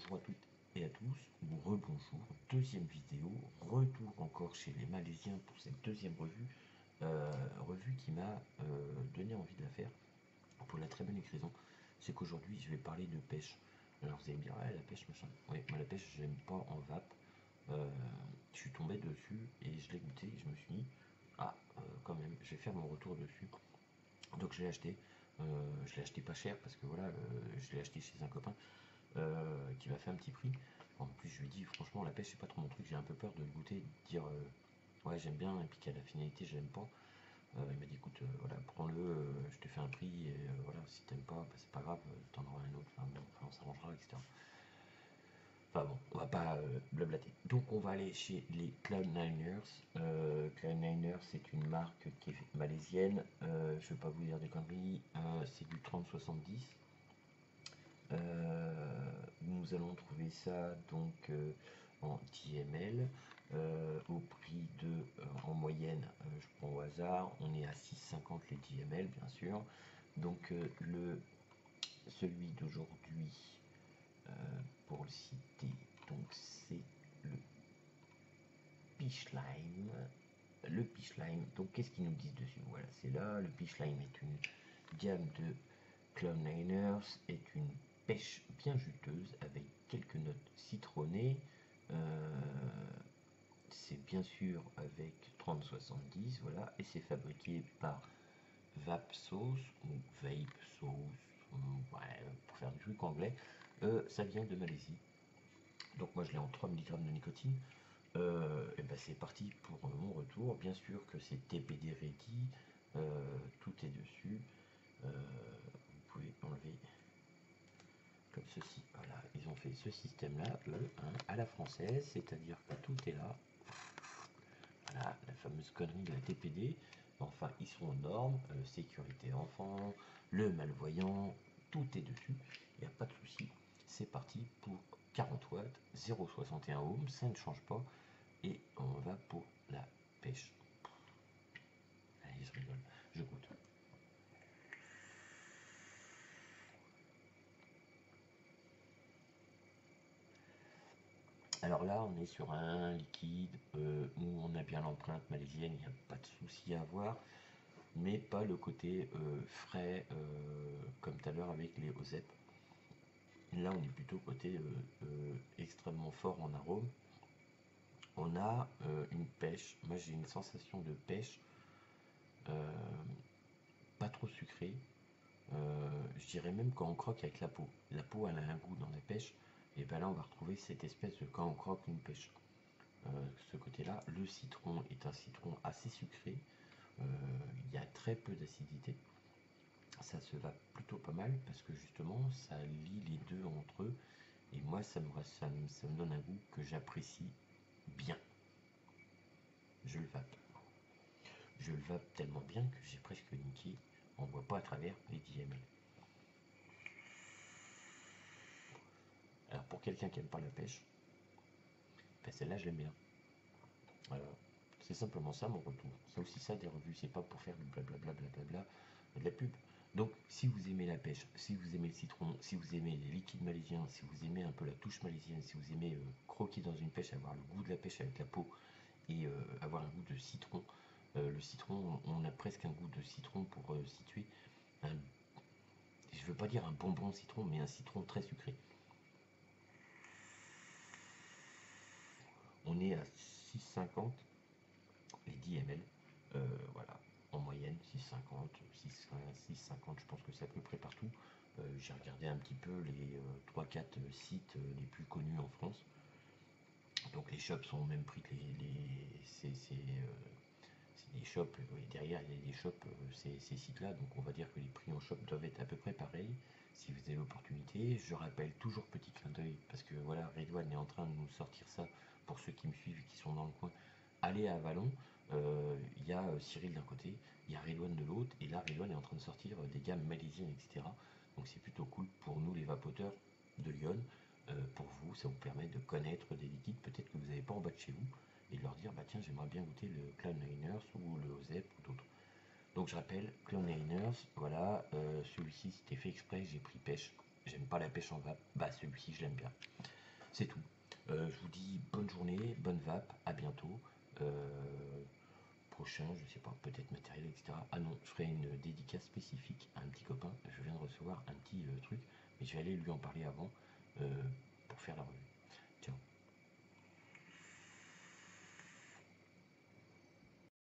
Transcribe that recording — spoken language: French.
bonjour à toutes et à tous, ou rebonjour, deuxième vidéo, retour encore chez les Malaisiens pour cette deuxième revue qui m'a donné envie de la faire, pour la très bonne raison, c'est qu'aujourd'hui je vais parler de pêche. Alors vous allez me dire, ah, la pêche machin, oui, moi la pêche j'aime pas en vape, je suis tombé dessus et je l'ai goûté et je me suis dit, ah quand même, je vais faire mon retour dessus. Donc je l'ai acheté pas cher parce que voilà, je l'ai acheté chez un copain qui m'a fait un petit prix. En plus, je lui ai dit, franchement, la pêche, c'est pas trop mon truc, j'ai un peu peur de le goûter, de dire ouais, j'aime bien, et puis qu'à la finalité, j'aime pas. Il m'a dit, écoute, voilà, prends-le, je te fais un prix, et voilà, si t'aimes pas, bah, c'est pas grave, t'en auras un autre, enfin, bon, enfin, on s'arrangera, etc. Enfin bon, on va pas blablater. Donc on va aller chez les Cloud9ers. Cloud9ers, c'est une marque qui est malaisienne. Je vais pas vous dire des conneries. C'est du 3070. Nous allons trouver ça donc en DML au prix de, en moyenne, je prends au hasard, on est à 6,50 les DML bien sûr. Donc celui d'aujourd'hui, pour le citer, donc c'est le Pishlime. Le Pishlime, donc qu'est-ce qu'ils nous disent dessus? Voilà, c'est là, le Pishlime est une gamme de Cloud9ers, est une pêche bien juteuse avec quelques notes citronnées. C'est bien sûr avec 3070, voilà, et c'est fabriqué par Vape Sauce ou Vape Sauce, ouais, pour faire du truc anglais. Ça vient de Malaisie. Donc moi je l'ai en 3 mg de nicotine. Et ben c'est parti pour mon retour. Bien sûr que c'est TPD ready, tout est dessus. Vous pouvez enlever comme ceci. Voilà, ils ont fait ce système-là, eux, hein, à la française, c'est-à-dire que tout est là. Voilà, la fameuse connerie de la TPD. Enfin, ils sont aux normes, sécurité enfant, le malvoyant, tout est dessus. Il n'y a pas de souci. C'est parti pour 40 watts, 0,61 ohms, ça ne change pas. Et on va pour la pêche. Allez, je rigole, je goûte. Alors là, on est sur un liquide où on a bien l'empreinte malaisienne, il n'y a pas de souci à avoir, mais pas le côté frais comme tout à l'heure avec les OZEP. Là, on est plutôt côté extrêmement fort en arôme. On a une pêche, moi j'ai une sensation de pêche pas trop sucrée. Je dirais même quand on croque avec la peau. La peau, elle a un goût dans la pêche, et bien là, on va retrouver cette espèce de quand on croque une pêche. Ce côté-là, le citron est un citron assez sucré. Il y a très peu d'acidité. Ça se va plutôt pas mal parce que justement, ça lie les deux entre eux. Et moi, ça me donne un goût que j'apprécie bien. Je le vape. Je le vape tellement bien que j'ai presque niqué. On ne voit pas à travers les 10 ml. Alors pour quelqu'un qui n'aime pas la pêche, ben celle-là je l'aime bien. Voilà. C'est simplement ça mon retour. C'est aussi ça des revues, c'est pas pour faire du blablabla de la pub. Donc si vous aimez la pêche, si vous aimez le citron, si vous aimez les liquides malaisiens, si vous aimez un peu la touche malaisienne, si vous aimez croquer dans une pêche, avoir le goût de la pêche avec la peau et avoir un goût de citron, le citron, on a presque un goût de citron pour situer un, je veux pas dire un bonbon citron, mais un citron très sucré. On est à 6,50 les 10 ml, voilà, en moyenne 6,50, 6,50, je pense que c'est à peu près partout. J'ai regardé un petit peu les 3-4 sites les plus connus en France. Donc les shops sont au même prix que c'est des shops, derrière il y a des shops, ces sites-là, donc on va dire que les prix en shop doivent être à peu près pareils, si vous avez l'opportunité. Je rappelle toujours, petit clin d'œil, parce que voilà, Redouane est en train de nous sortir ça, pour ceux qui me suivent et qui sont dans le coin, allez à Vallon, il y a Cyril d'un côté, il y a Redouane de l'autre, et là Redouane est en train de sortir des gammes malaisiennes, etc. Donc c'est plutôt cool pour nous les vapoteurs de Lyon. Pour vous, ça vous permet de connaître des liquides peut-être que vous n'avez pas en bas de chez vous, et de leur dire bah tiens, j'aimerais bien goûter le Cloud9ers ou le OZEP ou d'autres. Donc je rappelle, Cloud9ers, voilà, celui-ci c'était fait exprès, j'ai pris pêche. j'aime pas la pêche en vape, bah celui-ci je l'aime bien. C'est tout. Je vous dis bonne journée, bonne vape, à bientôt. Prochain, je sais pas, peut-être matériel, etc. Ah non, je ferai une dédicace spécifique à un petit copain. Je viens de recevoir un petit truc, mais je vais aller lui en parler avant pour faire la revue.